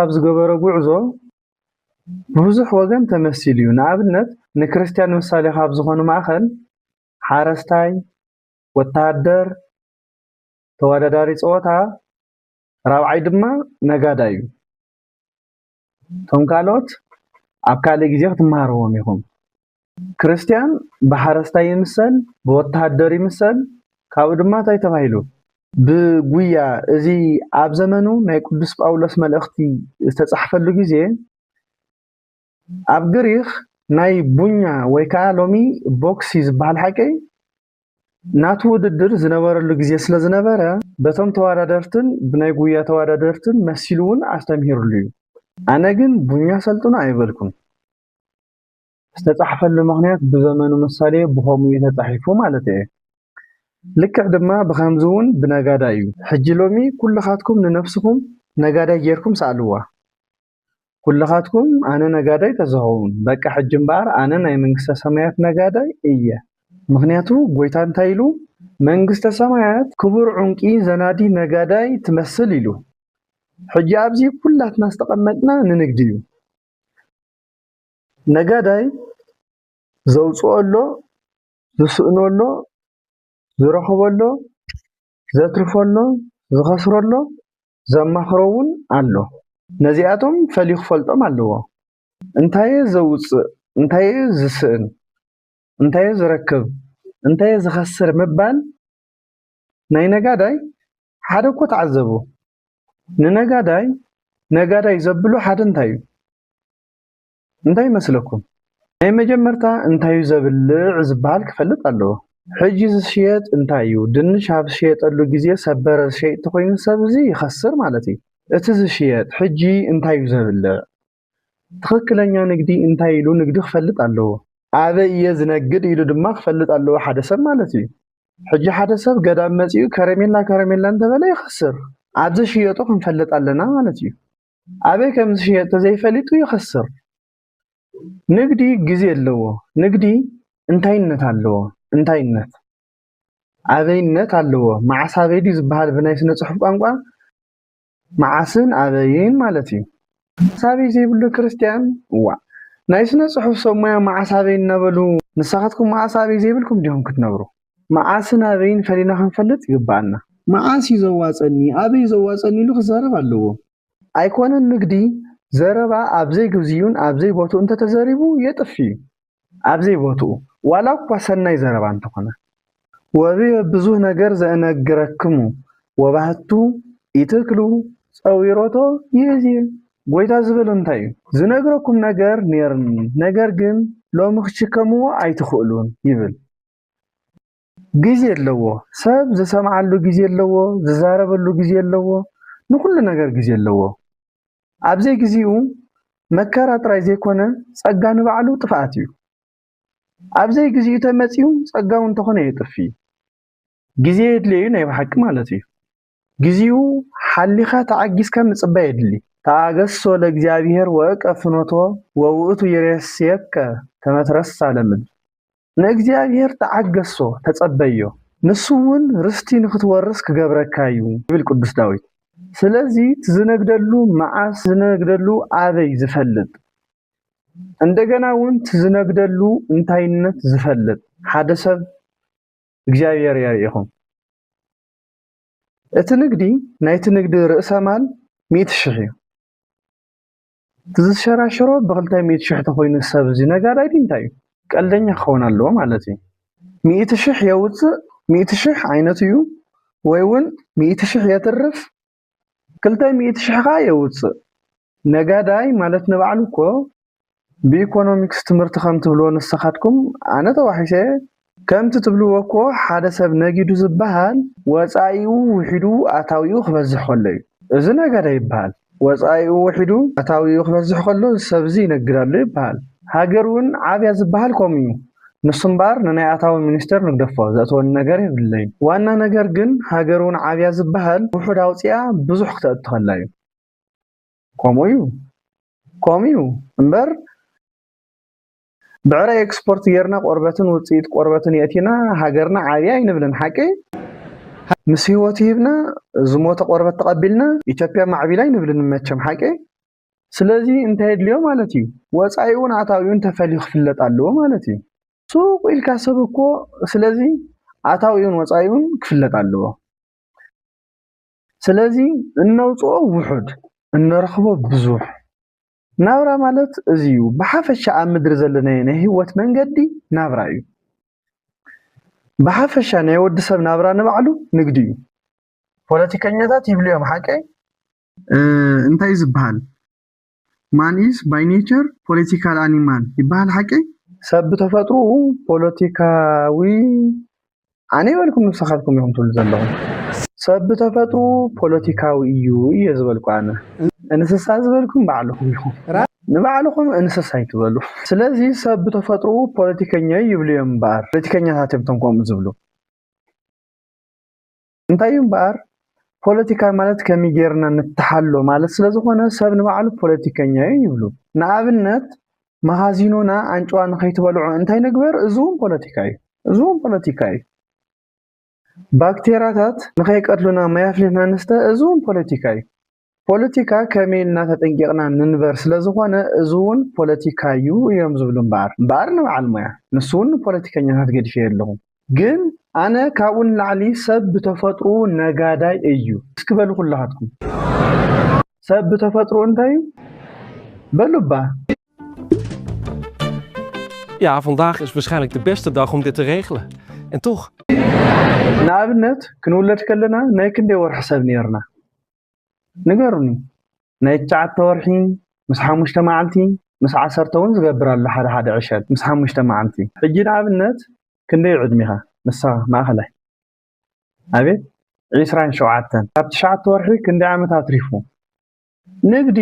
ኣብ ዝገበረ ጉዕዞ ብዙሕ ወገን ተመሲሉ እዩ ንኣብነት ንክርስቲያን ምሳሌ ካብ ዝኾኑ ማእኸል ሓረስታይ ወታደር ተወዳዳሪ ፀወታ ራብዓይ ድማ ነጋዳይ እዩ እቶም ካልኦት ኣብ ካልእ ግዜ ክትመሃርዎም ኢኹም ክርስቲያን ብሓረስታይ ይምሰል ብወታደር ይምሰል ካብኡ ድማ እንታይ ተባሂሉ ብጉያ እዚ ኣብ ዘመኑ ናይ ቅዱስ ጳውሎስ መልእኽቲ ዝተጻሕፈሉ ግዜ ኣብ ግሪክ ናይ ቡኛ ወይ ከዓ ሎሚ ቦክሲ ዝበሃል ሓቀይ ናቱ ውድድር ዝነበረሉ ግዜ ስለ ዝነበረ በቶም ተወዳደርትን ብናይ ጉያ ተወዳደርትን መሲሉ እውን ኣስተምሂሩሉ እዩ ኣነ ግን ቡኛ ሰልጥኑ ኣይበልኩም ዝተጻሕፈሉ ምክንያት ብዘመኑ ምሳሌ ብኸምኡ እዩ ተጻሒፉ ማለት እየ ልክዕ ድማ ብከምዚ እውን ብነጋዳይ እዩ ሕጂ ሎሚ ኩልኻትኩም ንነፍስኩም ነጋዳይ ጌርኩም ሰኣልዋ ኩልኻትኩም ኣነ ነጋዳይ ተዘኸውን በቃ ሕጂ እምበኣር ኣነ ናይ መንግስተ ሰማያት ነጋዳይ እየ ምክንያቱ ጎይታ እንታይ ኢሉ መንግስተ ሰማያት ክቡር ዑንቂ ዘናዲ ነጋዳይ ትመስል ኢሉ ሕጂ ኣብዚ ኩላትና ዝተቐመጥና ንንግዲ እዩ ነጋዳይ ዘውፅኦሎ ዝስእኖሎ ዝረኽበሎ ዘትርፈሎ ዝኸስረሎ ዘማኽሮውን ኣሎ ነዚኣቶም ፈሊኹ ፈልጦም ኣለዎ እንታይ ዘውፅእ እንታይ ዝስእን እንታይ ዝረክብ እንታይ ዝኸስር ምባል ናይ ነጋዳይ ሓደ እኮ ተዓዘቡ ንነጋዳይ ነጋዳይ ዘብሎ ሓደ እንታይ እዩ እንታይ ይመስለኩም ናይ መጀመርታ እንታይ ዘብልዕ ዝበሃል ክፈልጥ ኣለዎ ሕጂ ዝሽየጥ እንታይ እዩ ድንሽ ኣብ ዝሽየጠሉ ግዜ ሰበረ ዝሸይጥ ኮይኑ ሰብ እዚ ይኸስር ማለት እዩ እቲ ዝሽየጥ ሕጂ እንታይ እዩ ዘብልዕ ትኽክለኛ ንግዲ እንታይ ኢሉ ንግዲ ክፈልጥ ኣለዎ ኣበይ እየ ዝነግድ ኢሉ ድማ ክፈልጥ ኣለዎ ሓደ ሰብ ማለት እዩ ሕጂ ሓደ ሰብ ገዳም መፂኡ ከረሜላ እንተበለ ይኸስር ኣብ ዝሽየጦ ክንፈልጥ ኣለና ማለት እዩ ኣበይ ከም ዝሽየጥ ተዘይፈሊጡ ይኸስር ንግዲ ግዜ ኣለዎ ንግዲ እንታይነት ኣለዎ እንታይነት ኣበይነት ኣለዎ መዓስ ኣበይ ድዩ ዝበሃል ብናይ ስነ ጽሑፍ ቋንቋ መዓስን ኣበይን ማለት እዩ ሳበይ ዘይብሉ ክርስቲያን ዋ ናይ ስነ ጽሑፍ ሰብ ሞያ መዓስ ኣበይ እናበሉ ንስኻትኩም መዓስ ኣበይ ዘይብልኩም ዲኹም ክትነብሩ መዓስን ኣበይን ፈሊና ክንፈልጥ ይግባአና መዓስ እዩ ዘዋፀኒ ኣበይ ዘዋፀኒ ኢሉ ክዛረብ ኣለዎ ኣይኮነን ንግዲ ዘረባ ኣብዘይ ግዝዩን ኣብዘይ ቦትኡ እንተተዘሪቡ የጥፊ ኣብዘይ ቦትኡ ዋላ እኳ ሰናይ ዘረባ እንተኾነ ወብየ ብዙሕ ነገር ዘእነግረክሙ ወባህቱ ይትክሉ ፀዊሮቶ ይእዝየ ጎይታ ዝብል እንታይ እዩ ዝነግረኩም ነገር ነርኒ ነገር ግን ሎሚ ክሽከምዎ ኣይትኽእሉን ይብል ግዜ ኣለዎ ሰብ ዝሰምዓሉ ግዜ ኣለዎ ዝዛረበሉ ግዜ ኣለዎ ንኩሉ ነገር ግዜ ኣለዎ ኣብዘይ ግዜኡ መከራ ጥራይ ዘይኮነ ፀጋ ንባዕሉ ጥፍኣት እዩ ኣብዘይ ግዜኡ ተመፂኡ ፀጋው እንተኾነ የጥፊ ግዜ የድልዩ ናይ ብሓቂ ማለት እዩ ግዜኡ ሓሊኻ ተዓጊዝካ ምፅባ የድሊ ተኣገሶ ለእግዚአብሔር ወእቀብ ፍኖቶ ወውእቱ ይሬስየከ ከመ ትረስዕ ለምድር ንእግዚአብሔር ተዓገሶ ተጸበዮ ንሱ እውን ርስቲ ንክትወርስ ክገብረካ እዩ ይብል ቅዱስ ዳዊት ስለዚ ትዝነግደሉ መዓስ ዝነግደሉ ኣበይ ዝፈልጥ እንደገና እውን ትዝነግደሉ እንታይነት ዝፈልጥ ሓደ ሰብ እግዚአብሔር የርኢኹም እቲ ንግዲ ናይቲ ንግዲ ርእሰ ማል 100,000 እዩ ትዝሸራሸሮ ብ200,000 ተኮይኑ ሰብ እዚ ነጋዳይ እንታይ እዩ ቀልደኛ ክኸውን ኣለዎ ማለት እዩ 100,000 የውፅእ 100,000 ዓይነት እዩ ወይ እውን 100,000 የትርፍ 200,000 ካ የውፅእ ነጋዳይ ማለት ንባዕሉ እኮ ብኢኮኖሚክስ ትምህርቲ ከም ትብልዎ ንስኻትኩም ኣነ ተዋሒሰ ከምቲ ትብልዎ እኮ ሓደ ሰብ ነጊዱ ዝበሃል ወፃኢኡ ውሒዱ ኣታዊኡ ክበዝሕ ከሎ እዩ እዚ ነጋዳይ ይበሃል ወፃኢኡ ውሒዱ ኣታዊኡ ክበዝሕ ከሎ ሰብ እዚ ይነግዳሉ ይበሃል ሃገር እውን ዓብያ ዝበሃል ከምኡ እዩ ንሱ እምበር ንናይ ኣታዊ ሚኒስተር ንግደፎ ዘእትወኒ ነገር የብለይ ዋና ነገር ግን ሃገር እውን ዓብያ ዝበሃል ውሑድ ኣውፅያ ብዙሕ ክተእቱ ከላ እዩ ከምኡ እዩ እምበር ብዕረ ኤክስፖርት ጌርና ቆርበትን ውፅኢት ቆርበትን የእቲና ሃገርና ዓብያ ይንብልን ሓቂ ምስ ሂወት ሂብና ዝሞተ ቆርበት ተቐቢልና ኢትዮጵያ ማዕቢላ ይንብልን መቸም ሓቂ ስለዚህ እንታይ ድልዮ ማለት እዩ ወፃኢውን ኣታዊውን ተፈልዩ ክፍለጥ ኣለዎ ማለት እዩ ሱቅ ኢልካ ሰብ እኮ ስለዚ ኣታዊውን ወፃኢውን ክፍለጥ ኣለዎ ስለዚ እነውፅኦ ውሑድ እንረኽቦ ብዙሕ ናብራ ማለት እዚዩ ብሓፈሻ ኣብ ምድሪ ዘለና ናይ ህይወት መንገዲ ናብራ እዩ ብሓፈሻ ናይ ወዲ ሰብ ናብራ ንባዕሉ ንግዲ እዩ ፖለቲከኛታት ይብልዮም ሓቀይ እንታይ ዝበሃል man is by nature political animal ይበሃል ሓቀይ ሰብ ብተፈጥሮ ፖለቲካዊ ኣነ ይበልኩም ንስኻትኩም ኢኹም ትብሉ ዘለኹም ሰብ ብተፈጥሮ ፖለቲካዊ እዩ እየ ዝበልኩ ኣነ እንስሳ ዝበልኩም ባዕልኩም ኢኹም ንባዕልኩም እንስሳ ይትበሉ ስለዚ ሰብ ብተፈጥሮ ፖለቲከኛ ይብልዮም እምበር ፖለቲከኛታት እዮም ከምኡ ዝብሉ እንታይ እዩ እምበር ፖለቲካ ማለት ከመይ ጌርና ንተሓሎ ማለት ስለዝኾነ ሰብ ንባዕሉ ፖለቲከኛ ይብሉ ንኣብነት መሃዚኖና አንጫዋ ንኸይትበልዑ እንታይ ንግበር እዙም ፖለቲካ እዩ ባክቴሪያታት ንኸይቀትሉና ማያፍሊና ንስተ እዙም ፖለቲካ እዩ ፖለቲካ ከመይ ኢልና ተጠንቂቕና ንንበር ስለዝኾነ እዙውን ፖለቲካ እዩ እዮም ዝብሉ እምበር ንባዕል ሞያ ንሱ እውን ፖለቲከኛታት ገዲፈ የለኹም ግን ኣነ ካብኡን ላዕሊ ሰብ ብተፈጥሮ ነጋዳይ እዩ እስክበሉ ኩላኻትኩም ሰብ ብተፈጥሮ እንታይ እዩ በሉባ Ja, vandaag is waarschijnlijk de beste dag om dit te regelen. En toch. ንኣብነት ክንውለድ ከለና ናይ ክንደይ ወርሒ ሰብ ነርና ንገሩኒ ናይ 9 ወርሒ ምስ 5 መዓልቲ ምስ 10 እውን ዝገብር ኣሎ ሓደ ዕሸል ምስ 5 መዓልቲ ሕጂ ንኣብነት ክንደይ ዕድሚኻ ንሳ ማእኸላይ ኣቤት 27 ኣብ 9 ወርሒ ክንደይ ዓመት ኣትሪፉ ንግዲ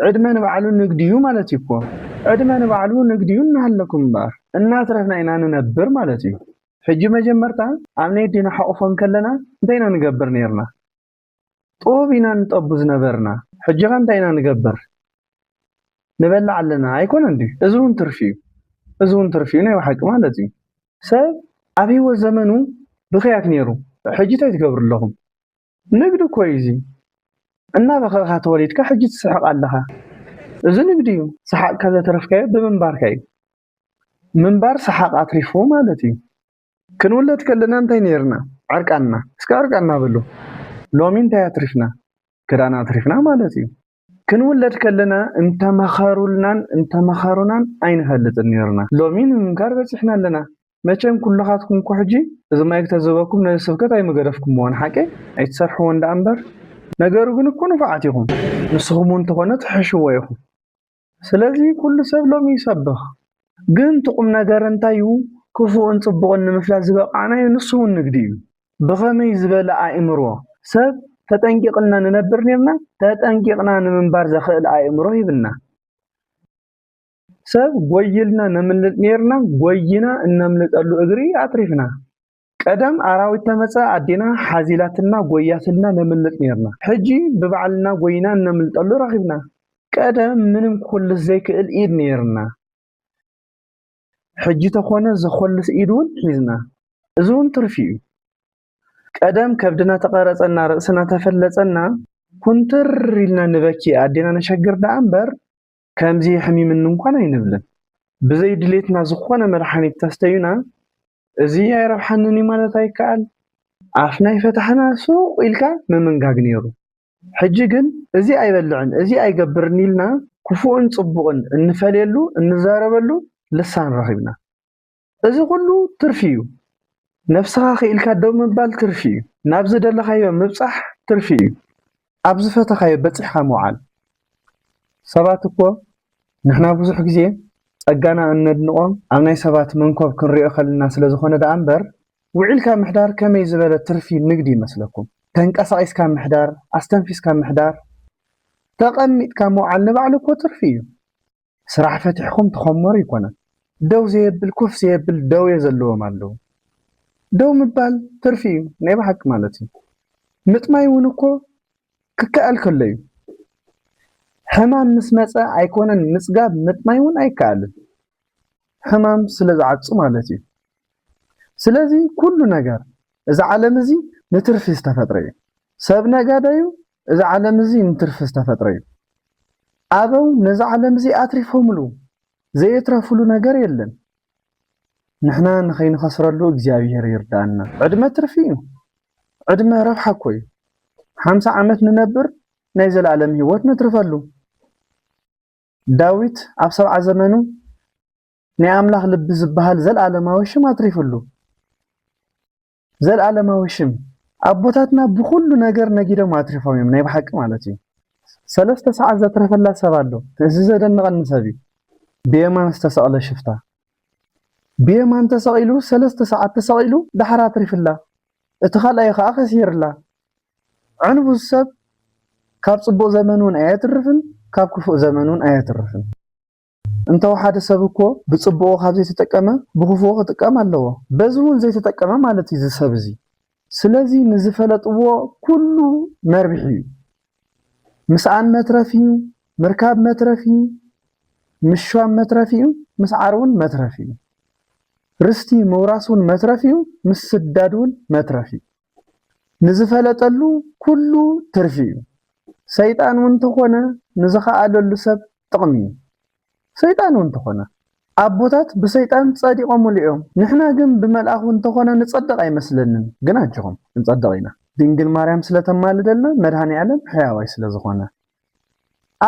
ዕድመ ንባዕሉ ንግዲ እዩ ማለት እዩ እኮ ዕድመ ንባዕሉ ንግዲ እዩ እናሃለኩም እምበር እናትረፍና ኢና ንነብር ማለት እዩ ሕጂ መጀመርታ ኣብ ናይ ዲና ሓቑፎም ከለና እንታይ ኢና ንገብር ነርና ጡብ ኢና ንጠቡ ዝነበርና ሕጂ ኸ እንታይ ኢና ንገብር ንበላዕ ኣለና ኣይኮነን ድዩ እዚ እውን ትርፊ እዩ ናይ ሓቂ ማለት እዩ ሰብ ኣብ ህይወት ዘመኑ ብኽያት ነይሩ ሕጂ እንታይ ትገብሩ ኣለኹም ንግዲ እኮ እዩ እዚ እናበኸኻ ተወሊድካ ሕጂ ትስሕቕ ኣለኻ እዚ ንግዲ እዩ ሰሓቕካ ዘተረፍካዮ ብምንባርካ እዩ ምንባር ሰሓቕ ኣትሪፉ ማለት እዩ ክንውለድ ከለና እንታይ ነርና ዕርቃና እስከ ዕርቃና በሉ ሎሚ እንታይ ኣትሪፍና ክዳን ኣትሪፍና ማለት እዩ ክንውለድ ከለና እንተመኸሩናን ኣይንፈልጥን ነርና ሎሚ ንምንካር በፂሕና ኣለና መቸም ኩልኻትኩም እኮ ሕጂ እዚ ማይ ክተዘበኩም ነዚ ስብከት ኣይመገደፍኩምዎን ሓቂ ኣይትሰርሕዎ እንዳ እምበር ነገሩ ግን እኮ ንፉዓት ኢኹም ንስኹም እውን እንተኾነ ትሕሽዎ ኢኹም ስለዚ ኩሉ ሰብ ሎሚ ይሰብኽ ግን ጥቁም ነገር እንታይ እዩ ክፉእን ጽቡቕን ንምፍላጥ ዝበቃዕናዮ ንሱ እውን ንግዲ እዩ ብኸመይ ዝበለ ኣእምሮ ሰብ ተጠንቂቕና ንነብር ነርና ተጠንቂቕና ንምንባር ዘኽእል ኣእምሮ ይብልና ሰብ ጎይልና ነምልጥ ነርና ጎይና እነምልጠሉ እግሪ ኣትሪፍና ቀደም ኣራዊት ተመፀ ኣዴና ሓዚላትና ጎያትልና ነምልጥ ነርና ሕጂ ብባዕልና ጎይና እነምልጠሉ ረኺብና ቀደም ምንም ኩልስ ዘይክእል ኢድ ነርና ሕጂ ተኾነ ዝኸልስ ኢድ እውን ሒዝና እዚ እውን ትርፊ እዩ ቀደም ከብድና ተቐረፀና ርእስና ተፈለፀና ኩንትር ኢልና ንበኪ ኣዴና ነሸግር ዳ እምበር ከምዚ ሕሚምን እንኳን ኣይንብልን ብዘይ ድሌትና ዝኾነ መድሓኒት ተስተዩና እዚ ኣይረብሓንኒ ማለት ኣይከኣል ኣፍና ይፈታሕና ሱቕ ኢልካ ምምንጋግ ነይሩ ሕጂ ግን እዚ ኣይበልዕን እዚ ኣይገብርን ኢልና ክፉእን ጽቡቕን እንፈልየሉ እንዛረበሉ ልሳን ረኺብና እዚ ኩሉ ትርፊ እዩ ነፍስኻ ኽኢልካ ደው ምባል ትርፊ እዩ ናብ ዝደለኻዮ ምብፃሕ ትርፊ እዩ ኣብ ዝፈተኻዮ በፂሕኻ ምውዓል ሰባት እኮ ንሕና ብዙሕ ግዜ ጸጋና እነድንቖም ኣብ ናይ ሰባት መንኮብ ክንሪኦ ከለና ስለ ዝኾነ ዳ እምበር ውዒልካ ምሕዳር ከመይ ዝበለ ትርፊ ንግዲ ይመስለኩም ተንቀሳቒስካ ምሕዳር ኣስተንፊስካ ምሕዳር ተቐሚጥካ ምውዓል ንባዕሉ እኮ ትርፊ እዩ ስራሕ ፈቲሕኩም ትኸመሩ ይኮነን ደው ዘየብል ኮፍ ዘየብል ደው ዘለዎም ኣለዉ ደው ምባል ትርፊ እዩ ናይ ባሓቂ ማለት እዩ ምጥማይ እውን እኮ ክከኣል ከሎ እዩ ሕማም ምስ መፀ ኣይኮነን ምፅጋብ ምጥማይ እውን ኣይከኣልን ሕማም ስለ ዝዓፁ ማለት እዩ ስለዚ ኩሉ ነገር እዚ ዓለም እዚ ንትርፊ ዝተፈጥረ እዩ ሰብ ነጋዳዩ እዚ ዓለም እዚ ንትርፊ ዝተፈጥረ እዩ አበው ነዛ ዓለም እዚ አትሪፎምሉ ዘይትረፍሉ ነገር የለን ንሕና ንኸይንኸስረሉ እግዚአብሔር ይርዳና ዕድመ ትርፊ እዩ ዕድመ ረብሓ እኮ እዩ 50 ዓመት ንነብር ናይ ዘለዓለም ህይወት ንትርፈሉ ዳዊት ኣብ 70 ዘመኑ ናይ ኣምላኽ ልቢ ዝበሃል ዘለዓለማዊ ሽም አትሪፍሉ ዘለዓለማዊ ሽም ኣቦታትና ብኩሉ ነገር ነጊዶም አትሪፎም እዮም ናይ ብሓቂ ማለት እዩ 3 ሰዓት ዘትረፈላ ሰብ ኣሎ እዚ ዘደንቐኒ ሰብ እዩ ብየማን ዝተሰቕለ ሽፍታ ብየማን ተሰቂሉ 3 ሰዓት ተሰቂሉ ድሓር አትሪፍላ እቲ ካልኣይ ከዓ ከሲርላ ዕንቡዝ ሰብ ካብ ጽቡቕ ዘመኑን ኣየትርፍን ካብ ክፉእ ዘመኑን ኣየትርፍን እንተው ሓደ ሰብ እኮ ብጽቡቕ ካብ ዘይተጠቀመ ብክፉእ ክጥቀም ኣለዎ በዚ እውን ዘይተጠቀመ ማለት እዩ ሰብ እዚ ስለዚ ንዝፈለጥዎ ኩሉ መርብሕ እዩ ምስኣን መትረፊ እዩ ምርካብ መትረፊ እዩ ምሽዋን መትረፊ እዩ ምስዓር እውን መትረፊ እዩ ርስቲ ምውራስ እውን መትረፊ እዩ ምስ ስዳድ እውን መትረፊ እዩ ንዝፈለጠሉ ኩሉ ትርፊ እዩ ሰይጣን እውን ተኾነ ንዝኸኣለሉ ሰብ ጥቕሚ እዩ ሰይጣን እውን ተኾነ ኣቦታት ብሰይጣን ጸዲቖምሉ እዮም ንሕና ግን ብመልኣኽ እውን ተኾነ ንጸድቕ ኣይመስለንን ግን ኣጅኹም ንጸድቕ ኢና ድንግል ማርያም ስለተማልደልና መድሃኒ ዓለም ሕያዋይ ስለ ዝኾነ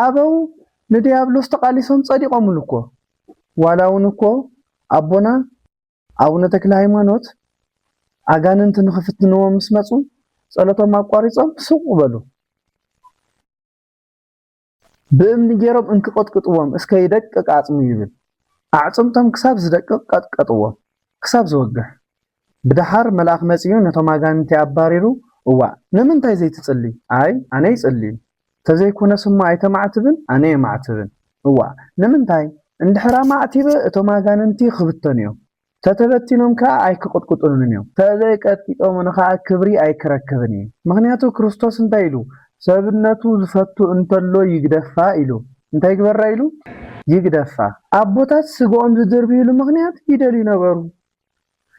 ኣበው ንዲያብሎስ ተቃሊሶም ጸዲቖምሉ እኮ ዋላ እውን እኮ ኣቦና ኣቡነ ተክለ ሃይማኖት ኣጋንንት ንኽፍትንዎም ምስ መፁ ጸሎቶም ኣቋሪጾም ስቕ በሉ ብእምኒ ገይሮም እንክቆጥቅጥዎም እስከ ይደቅቅ ኣጽሙ ይብል ኣዕጽምቶም ክሳብ ዝደቅቅ ቀጥቀጥዎም ክሳብ ዝወግሕ ብድሓር መልኣኽ መጺኡ ነቶም ኣጋንንት ኣባሪሩ እዋ ንምንታይ ዘይትጽሊ ኣይ ኣነ ይጽሊ ተዘይኮነ ስሙ ኣይተማዕትብን ኣነ የማዕትብን እዋ ንምንታይ እንድሕራ ማዕቲበ እቶም ኣጋንንቲ ክብተኑ እዮም ተተበቲኖም ከዓ ኣይክቆጥቅጡንን እዮም ተዘይቀጥቂጦም ከዓ ክብሪ ኣይክረክብን እዩ ምክንያቱ ክርስቶስ እንታይ ኢሉ ሰብነቱ ዝፈቱ እንተሎ ይግደፋ ኢሉ እንታይ ግበራ ኢሉ ይግደፋ ኣቦታት ስግኦም ዝድርብይሉ ምክንያት ይደልዩ ነበሩ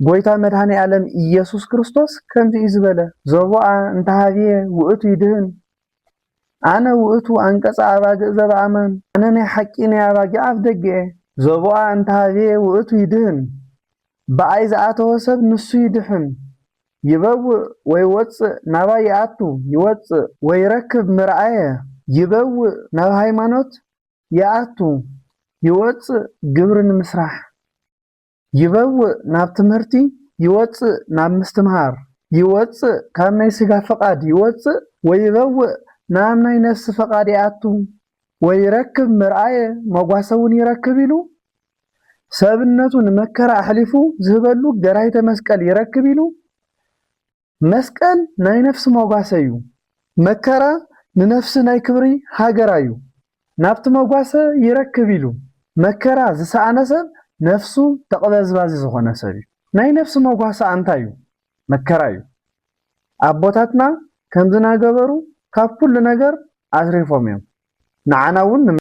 ጎይታ መድሃኒ ዓለም ኢየሱስ ክርስቶስ ከምዚ እዩ ዝበለ ዘቦኣ እንተሃብየ ውእቱ ይድህን ኣነ ውእቱ አንቀጸ ኣባግዕ ዘበኣማን ኣነ ናይ ሓቂ ናይ ኣባጊዕ ኣፍ ደጊአ ዘቦኣ እንተሃብየ ውእቱ ይድህን በኣይ ዝኣተወ ሰብ ንሱ ይድሕን ይበውእ ወይ ወፅእ ናባ ይኣቱ ይወፅእ ወይ ረክብ ምርኣየ ይበውእ ናብ ሃይማኖት ይኣቱ ይወፅእ ግብሪ ንምስራሕ ይበውእ ናብ ትምህርቲ ይወፅእ ናብ ምስትምሃር ይወፅእ ካብ ናይ ስጋ ፈቃድ ይወፅእ ወይ ይበውእ ናብ ናይ ነፍሲ ፈቃድ ይኣቱ ወይ ይረክብ ምርኣየ መጓሰውን ይረክብ ኢሉ ሰብነቱ ንመከራ ኣሕሊፉ ዝህበሉ ገራይተ መስቀል ይረክብ ኢሉ መስቀል ናይ ነፍሲ መጓሰ እዩ መከራ ንነፍሲ ናይ ክብሪ ሃገራ እዩ ናብቲ መጓሰ ይረክብ ኢሉ መከራ ዝሰኣነ ሰብ ነፍሱ ተቕበዝባዚ ዝኾነ ሰብ እዩ ናይ ነፍሲ መጓሰ እንታይ እዩ መከራ እዩ ኣቦታትና ከምዝናገበሩ ካብ ኩሉ ነገር ኣትሪፎም እዮም ንዓና እውን